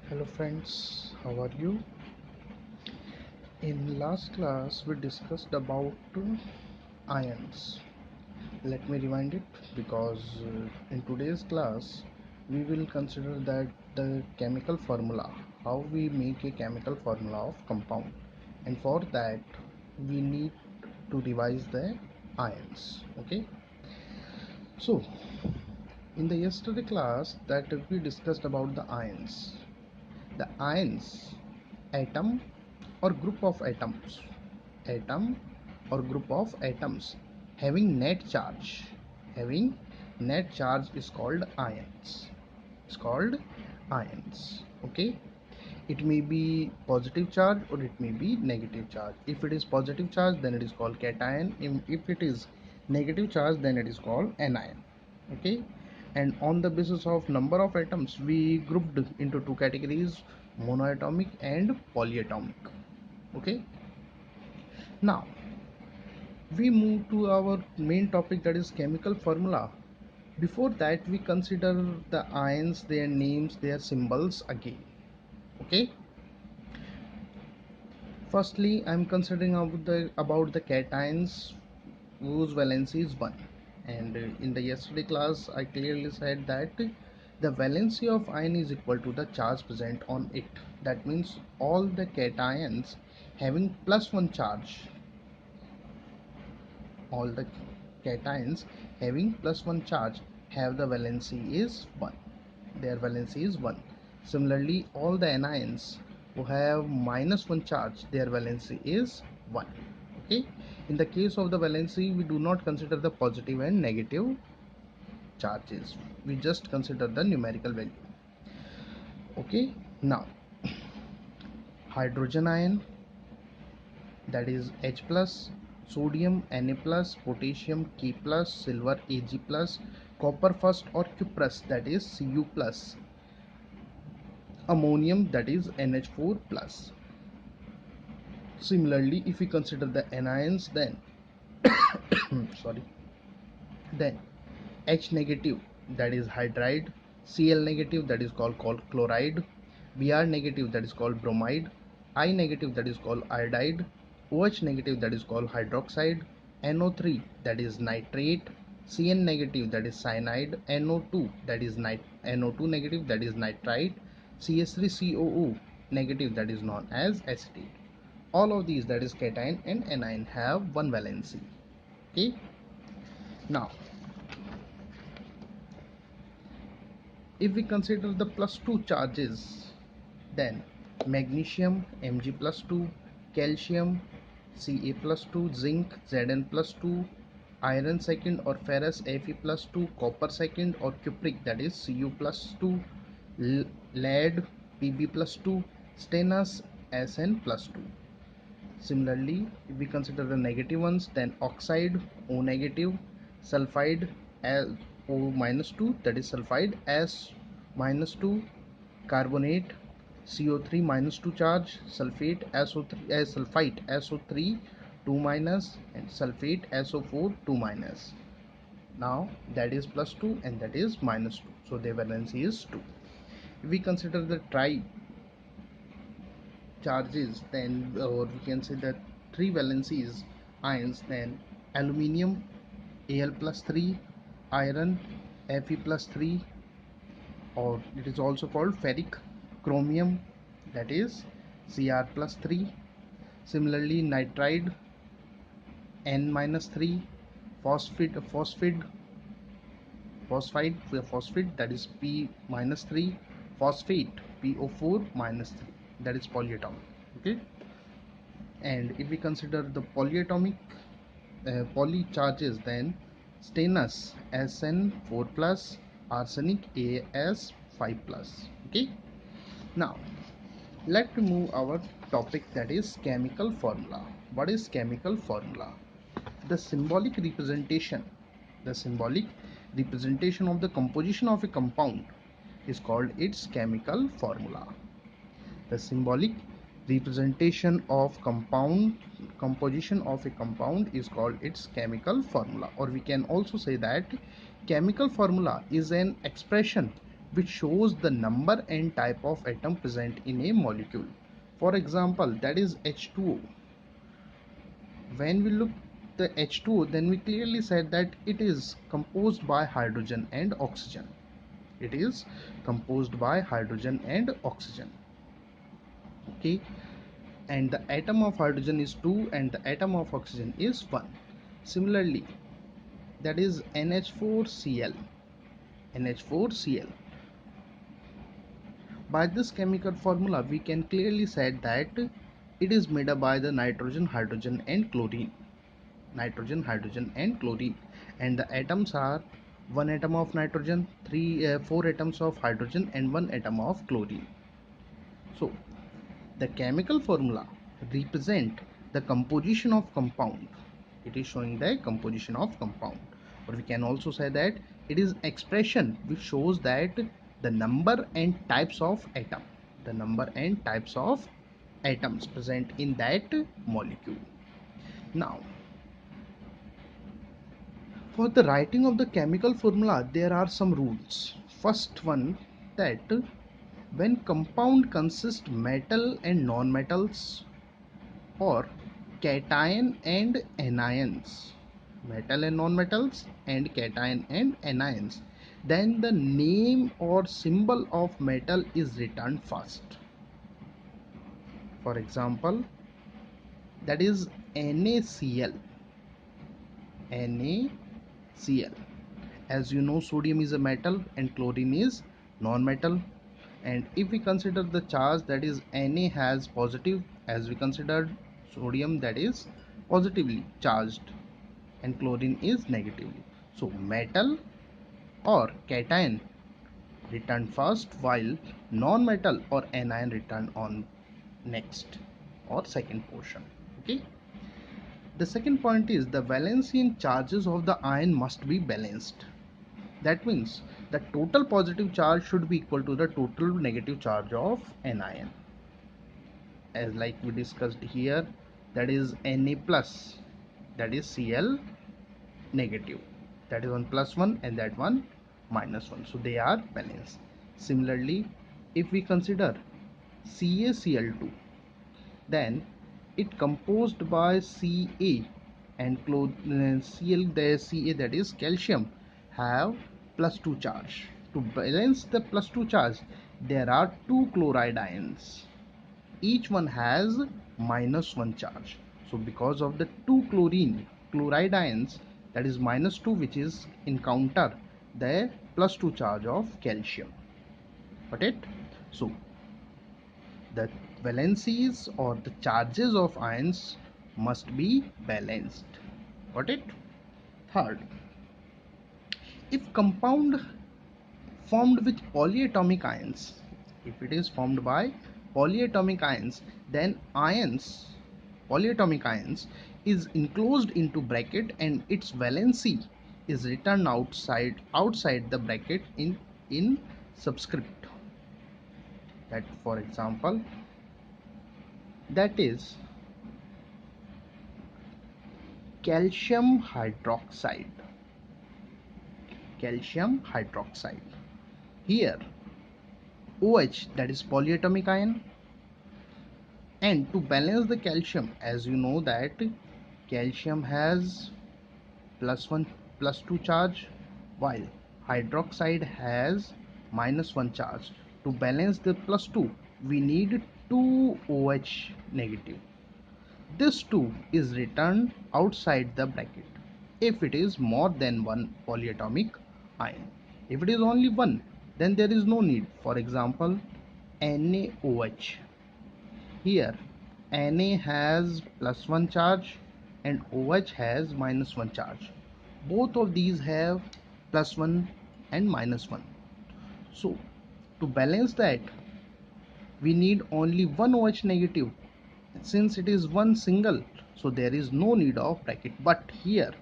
Hello friends, how are you? In last class we discussed about ions. Let me rewind it because in today's class we will consider that the chemical formula, how we make a chemical formula of compound, and for that we need to revise the ions. Okay, so in the yesterday class that we discussed about the ions. The ions, atom or group of atoms, atom or group of atoms having net charge is called ions. It's called ions. Okay, it may be positive charge or it may be negative charge. If it is positive charge, then it is called cation. If it is negative charge, then it is called anion. Okay, and on the basis of number of atoms we grouped into two categories, monoatomic and polyatomic. Okay, now we move to our main topic, that is chemical formula. Before that we consider the ions, their names, their symbols again. Okay, firstly I'm considering about the cations whose valency is 1, and in the yesterday class I clearly said that the valency of ion is equal to the charge present on it. That means all the cations having plus 1 charge, all the cations having plus 1 charge have the valency is 1, their valency is 1. Similarly, all the anions who have minus 1 charge, their valency is 1. Okay, in the case of the valency we do not consider the positive and negative charges, we just consider the numerical value. Okay, now hydrogen ion, that is H plus, sodium Na plus, potassium K plus, silver Ag plus, copper first or cuprous, that is Cu plus, ammonium, that is NH4 plus. Similarly, if we consider the anions, then sorry, then H negative, that is hydride, Cl negative, that is called chloride, Br negative, that is called bromide, I negative, that is called iodide, OH negative, that is called hydroxide, NO3, that is nitrate, Cn negative, that is cyanide, NO2, that is NO2 negative, that is nitrite, CH3COO negative, that is known as acetate. All of these, that is cation and anion, have one valency. Okay, now if we consider the plus 2 charges, then magnesium Mg plus 2, calcium Ca plus 2, zinc Zn plus 2, iron second or ferrous Fe plus 2, copper second or cupric, that is Cu plus 2, lead Pb plus 2, stannous Sn plus 2. Similarly, if we consider the negative ones, then oxide O negative, sulfide as O minus 2, that is sulfide S minus 2, carbonate CO3 minus 2 charge, sulfate SO3 as sulfite SO3 2 minus, and sulfate SO4 2 minus. Now that is plus 2 and that is minus 2, so their valency is 2. If we consider the tri charges, then or we can say that three valencies ions, then aluminium Al plus 3, iron Fe plus 3, or it is also called ferric, chromium, that is Cr plus 3. Similarly, nitride N minus 3, phosphide, that is P minus 3, phosphate PO4 minus 3, that is polyatomic. Okay, and if we consider the polyatomic poly charges, then stannous Sn4 plus, arsenic As5 plus. Okay, now let's move our topic, that is chemical formula. What is chemical formula? The symbolic representation, the symbolic representation of the composition of a compound is called its chemical formula. The symbolic representation of composition of a compound is called its chemical formula, or we can also say that chemical formula is an expression which shows the number and type of atom present in a molecule. For example, that is H2O. When we look the H2O, then we clearly said that it is composed by hydrogen and oxygen. It is composed by hydrogen and oxygen. Okay, and the atom of hydrogen is 2 and the atom of oxygen is 1. Similarly, that is NH4Cl. NH4Cl. By this chemical formula, we can clearly say that it is made up by the nitrogen, hydrogen and chlorine. Nitrogen, hydrogen and chlorine. And the atoms are 1 atom of nitrogen, 4 atoms of hydrogen and 1 atom of chlorine. So, the chemical formula represent the composition of compound. It is showing the composition of compound. Or we can also say that it is expression which shows that the number and types of atom. The number and types of atoms present in that molecule. Now, for the writing of the chemical formula, there are some rules. First one, that when compound consists metal and non-metals or cation and anions, metal and non-metals and cation and anions, then the name or symbol of metal is written first. For example, that is NaCl. NaCl. As you know, sodium is a metal and chlorine is non-metal. And if we consider the charge, that is Na has positive, as we considered sodium, that is positively charged and chlorine is negatively. So metal or cation return first, while non-metal or anion return on next or second portion. Okay. The second point is the valency and charges of the ion must be balanced. That means the total positive charge should be equal to the total negative charge of an ion. As like we discussed here, that is Na plus, that is Cl negative, that is one plus 1 and that one minus 1, so they are balanced. Similarly, if we consider CaCl2, then it composed by Ca and Cl, the Ca, that is calcium, have plus 2 charge. To balance the plus 2 charge, there are 2 chloride ions. Each one has minus 1 charge. So because of the 2 chloride ions, that is minus 2, which is encounter the plus 2 charge of calcium. Got it? So the valencies or the charges of ions must be balanced. Got it? Third, if compound formed with polyatomic ions, if it is formed by polyatomic ions, then polyatomic ions is enclosed into bracket and its valency is written outside the bracket in subscript. That, for example, that is calcium hydroxide. Calcium hydroxide. Here OH, that is polyatomic ion, and to balance the calcium, as you know that calcium has plus 1 plus 2 charge, while hydroxide has minus 1 charge. To balance the plus 2, we need 2 OH negative. This 2 is returned outside the bracket if it is more than one polyatomic ion. If it is only one, then there is no need. For example, NaOH. Here Na has plus 1 charge and OH has minus 1 charge. Both of these have plus 1 and minus 1. So to balance that, we need only one OH negative. Since it is one single, so there is no need of bracket. But here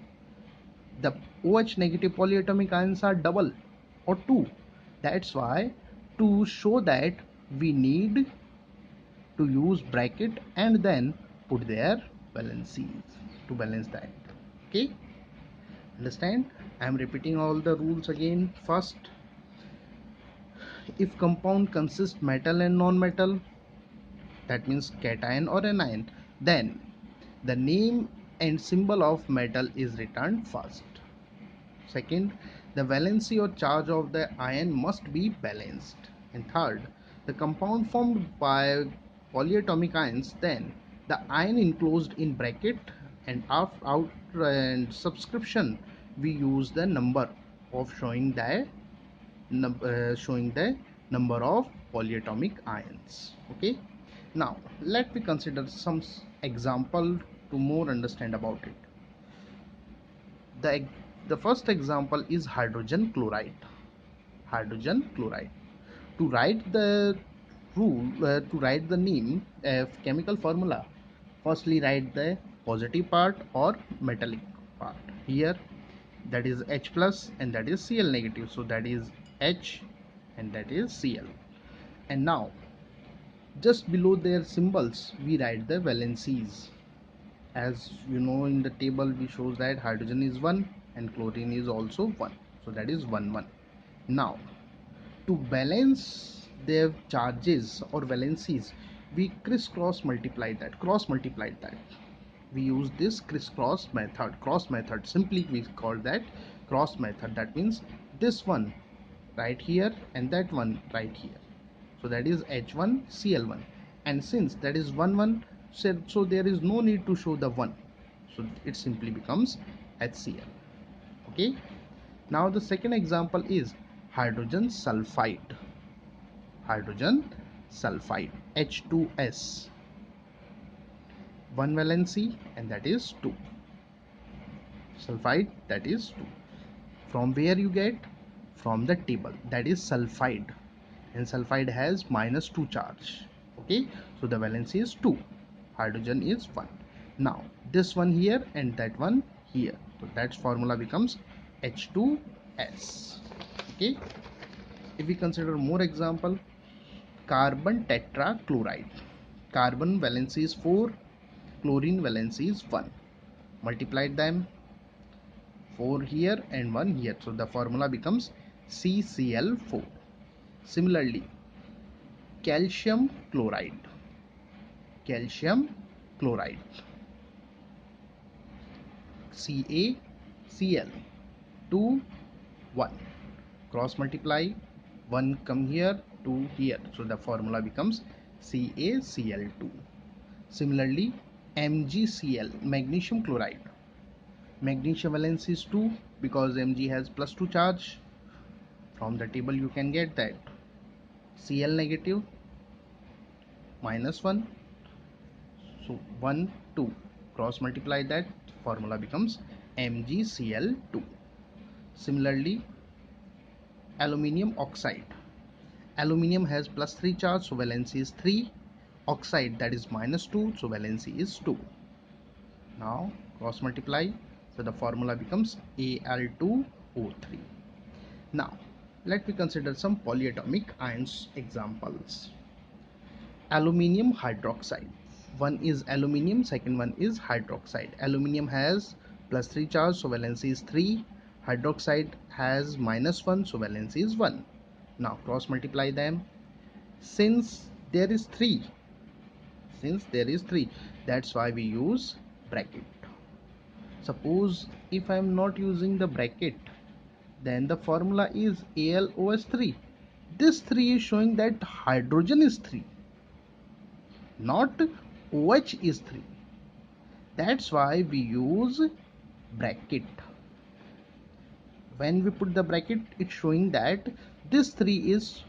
the OH negative polyatomic ions are double or 2. That's why to show that we need to use bracket and then put their valencies to balance that. Okay, understand? I am repeating all the rules again. First, if compound consists metal and non-metal, that means cation or anion, then the name and symbol of metal is returned first. Second, the valency or charge of the ion must be balanced. And third, the compound formed by polyatomic ions, then the ion enclosed in bracket, and after out and subscription we use the number of showing the number of polyatomic ions. Okay, now let me consider some example to more understand about it. The first example is hydrogen chloride. Hydrogen chloride. To write the to write the name chemical formula, firstly write the positive part or metallic part. Here that is H plus and that is Cl negative, so that is H and that is Cl. And now just below their symbols we write the valencies. As you know, in the table we shows that hydrogen is 1 and chlorine is also 1, so that is 1 1. Now to balance their charges or valencies, we crisscross multiplied that, cross multiplied that. We use this crisscross method, cross method, simply we call that cross method. That means this one right here and that one right here, so that is H1 Cl1. And since that is 1 1, so there is no need to show the 1, so it simply becomes HCl. Okay, now the second example is hydrogen sulfide. Hydrogen sulfide, H2S, one valency and that is 2. Sulfide, that is 2. From where you get? From the table, that is sulfide, and sulfide has -2 charge. Okay, so the valency is 2, hydrogen is 1. Now this one here and that one here, so that formula becomes H2S. Okay, if we consider more example, carbon tetrachloride. Carbon valency is 4, chlorine valency is 1. Multiplied them, 4 here and 1 here, so the formula becomes CCl4. Similarly, calcium chloride. Calcium chloride, CaCl, 2 1. Cross multiply, 1 come here, 2 here, so the formula becomes CaCl2. Similarly, MgCl, magnesium chloride. Magnesium valence is 2 because Mg has +2 charge. From the table you can get that Cl negative -1, so 1 2, cross multiply that, formula becomes MgCl2. Similarly, aluminium oxide. Aluminium has +3 charge, so valency is 3. Oxide, that is -2, so valency is 2. Now cross multiply, so the formula becomes Al2O3. Now let me consider some polyatomic ions examples. Aluminium hydroxide. One is aluminium, second one is hydroxide. Aluminium has +3 charge, so valency is 3. Hydroxide has -1, so valency is 1. Now cross multiply them. Since there is 3, that's why we use bracket. Suppose if I am not using the bracket, then the formula is AlOH3. This 3 is showing that hydrogen is 3, not OH is 3. That's why we use bracket. When we put the bracket, it's showing that this 3 is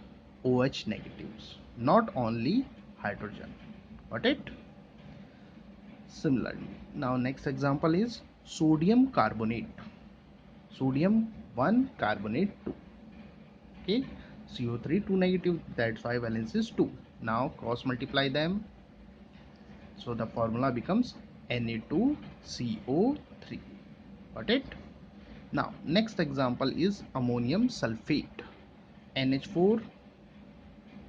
OH negatives, not only hydrogen. Got it? Similarly, now next example is sodium carbonate. Sodium 1, carbonate 2. Okay, CO3 2 negative, that's why valence is 2. Now cross multiply them, so the formula becomes Na2CO3. Got it? Now next example is ammonium sulfate. NH4,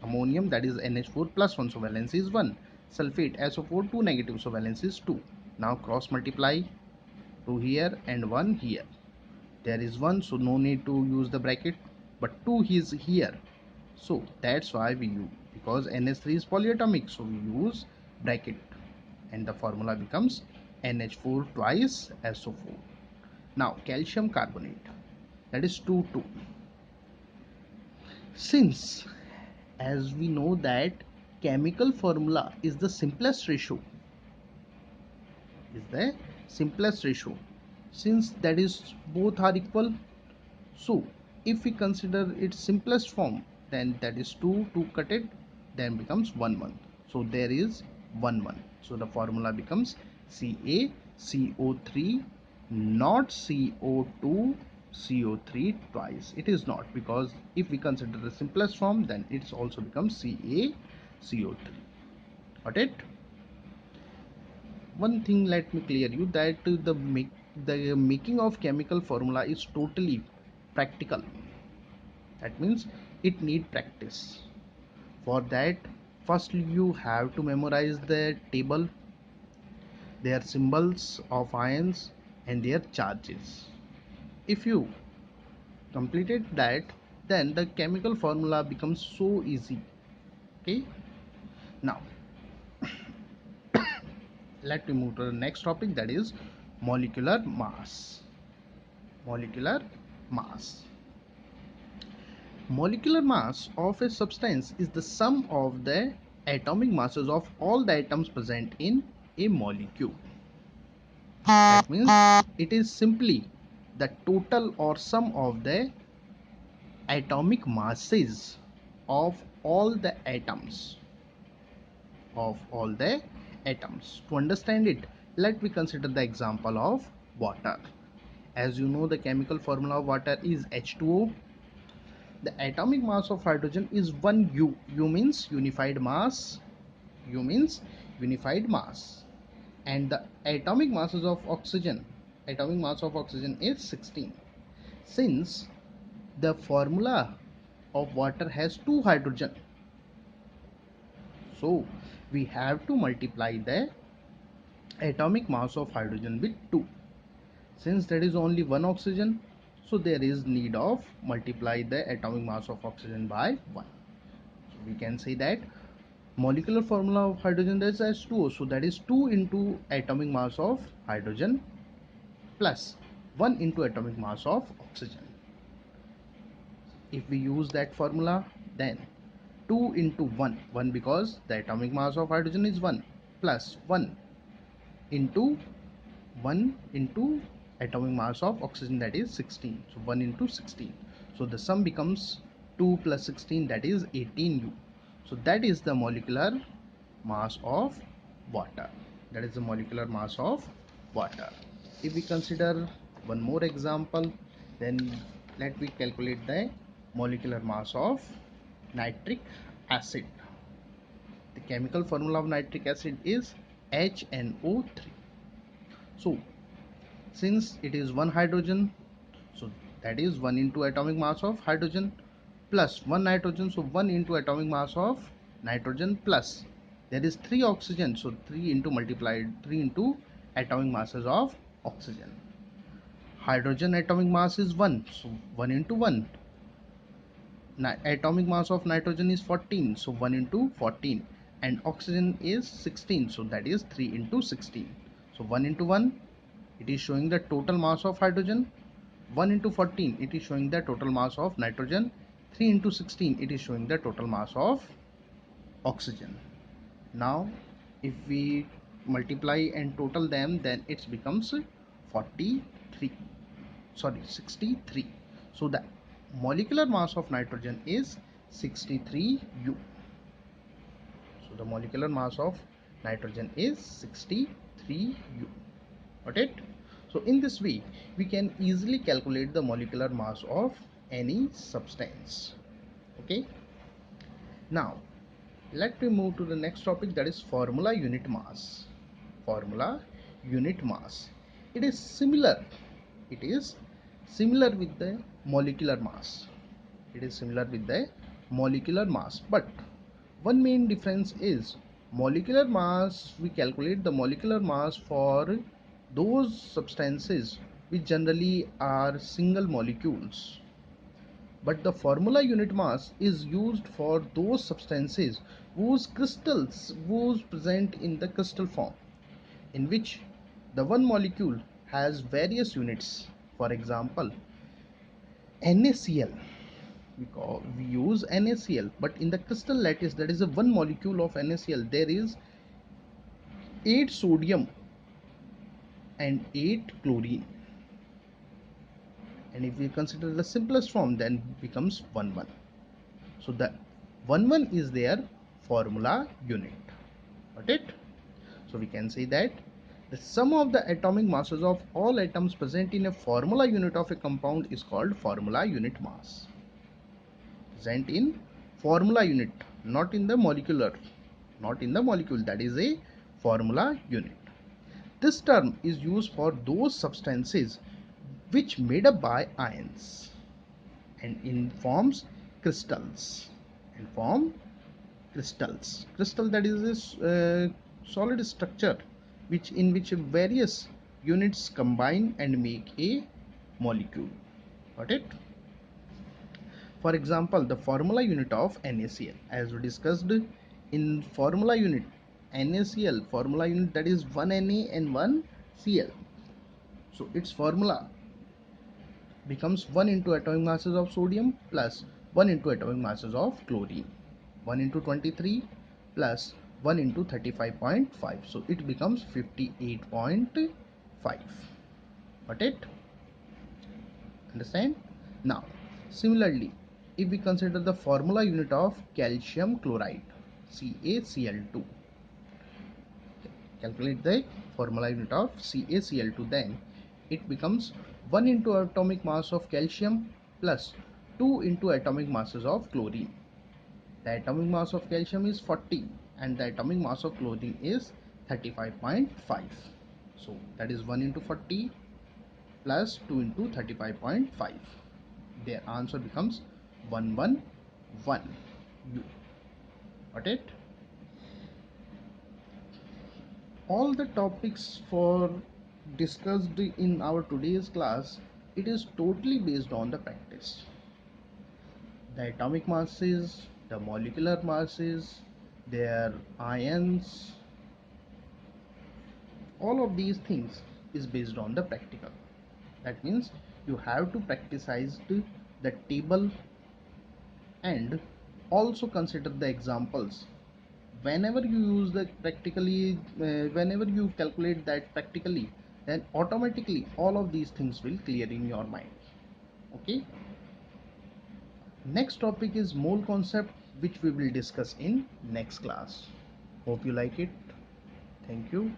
ammonium, that is NH4 plus 1, so valence is 1. Sulfate, SO4 2 negative, so valence is 2. Now cross multiply, 2 here and 1 here. There is 1, so no need to use the bracket, but 2 is here, So that's why we use, because NH3 is polyatomic, so we use bracket, and the formula becomes NH4 twice SO4. Now calcium carbonate, that is 2,2. Since, as we know that chemical formula is the simplest ratio, since that is both are equal, so if we consider its simplest form, then that is 2 cut it, then becomes 1 1. So there is 1 1. So the formula becomes CaCO3, not CO2 CO3 twice. It is not, because if we consider the simplest form, then it also becomes CaCO3. Got it? One thing, let me clear you that the making of chemical formula is totally practical. That means it need practice. For that, first you have to memorize the table, their symbols of ions and their charges. If you completed that, then the chemical formula becomes so easy. Okay, now let me move to the next topic, that is molecular mass. Molecular mass. Molecular mass of a substance is the sum of the atomic masses of all the atoms present in a molecule. That means it is simply the total or sum of the atomic masses of all the atoms. To understand it, let me consider the example of water. As you know, the chemical formula of water is H2O. The atomic mass of hydrogen is 1 U. U means unified mass. And the atomic masses of oxygen, is 16. Since the formula of water has 2 hydrogen, so we have to multiply the atomic mass of hydrogen with 2. Since there is only 1 oxygen, so there is need of multiply the atomic mass of oxygen by 1. So we can say that molecular formula of hydrogen is H2O, so that is 2 into atomic mass of hydrogen plus 1 into atomic mass of oxygen. If we use that formula, then 2 into 1 because the atomic mass of hydrogen is 1, plus 1 into atomic mass of oxygen, that is 16. So 1 into 16. So the sum becomes 2 plus 16, that is 18U. So that is the molecular mass of water. If we consider one more example, then let me calculate the molecular mass of nitric acid. The chemical formula of nitric acid is HNO3. So since it is 1 hydrogen, so that is 1 into atomic mass of hydrogen plus 1 nitrogen, so 1 into atomic mass of nitrogen, plus there is 3 oxygen, so 3 into atomic masses of oxygen. Hydrogen atomic mass is 1, so 1 into 1. Atomic mass of nitrogen is 14, so 1 into 14, and oxygen is 16, so that is 3 into 16. So 1 into 1, it is showing the total mass of hydrogen. 1 into 14, it is showing the total mass of nitrogen. 3 into 16, it is showing the total mass of oxygen. Now if we multiply and total them, then it becomes 63. So the molecular mass of nitrogen is 63U. So the molecular mass of nitrogen is 63U. Got it? So in this way, we can easily calculate the molecular mass of any substance. Okay. Now let me move to the next topic, that is formula unit mass. It is similar. With the molecular mass. But one main difference is molecular mass. We calculate the molecular mass for those substances which generally are single molecules, but the formula unit mass is used for those substances whose crystals was present in the crystal form, in which the one molecule has various units. For example, NaCl, we use NaCl, but in the crystal lattice, that is a one molecule of NaCl, there is 8 sodium and 8 chlorine, and if we consider the simplest form, then becomes 1 1. So the 1 1 is their formula unit. Got it? So we can say that the sum of the atomic masses of all atoms present in a formula unit of a compound is called formula unit mass. Present in formula unit, not in the molecular, not in the molecule, that is a formula unit. This term is used for those substances which made up by ions and in forms crystals, and form crystals. Crystal, that is a solid structure which in which various units combine and make a molecule. Got it? For example, the formula unit of NaCl, as we discussed in formula unit, NaCl formula unit, that is 1 Na and 1 Cl. So its formula becomes 1 into atomic masses of sodium plus 1 into atomic masses of chlorine, 1 into 23 plus 1 into 35.5. So it becomes 58.5. Got it? Understand? Now, similarly, if we consider the formula unit of calcium chloride, CaCl2, calculate the formula unit of CaCl2, then it becomes 1 into atomic mass of calcium plus 2 into atomic masses of chlorine. The atomic mass of calcium is 40 and the atomic mass of chlorine is 35.5. So that is 1 into 40 plus 2 into 35.5. Their answer becomes 111 U. Got it? All the topics for discussed in our today's class, it is totally based on the practice. The atomic masses, the molecular masses, their ions, all of these things is based on the practical. That means you have to practicize the table and also consider the examples. Whenever you use the practically, whenever you calculate that practically, then automatically all of these things will clear in your mind. Okay, next topic is mole concept, which we will discuss in next class. Hope you like it. Thank you.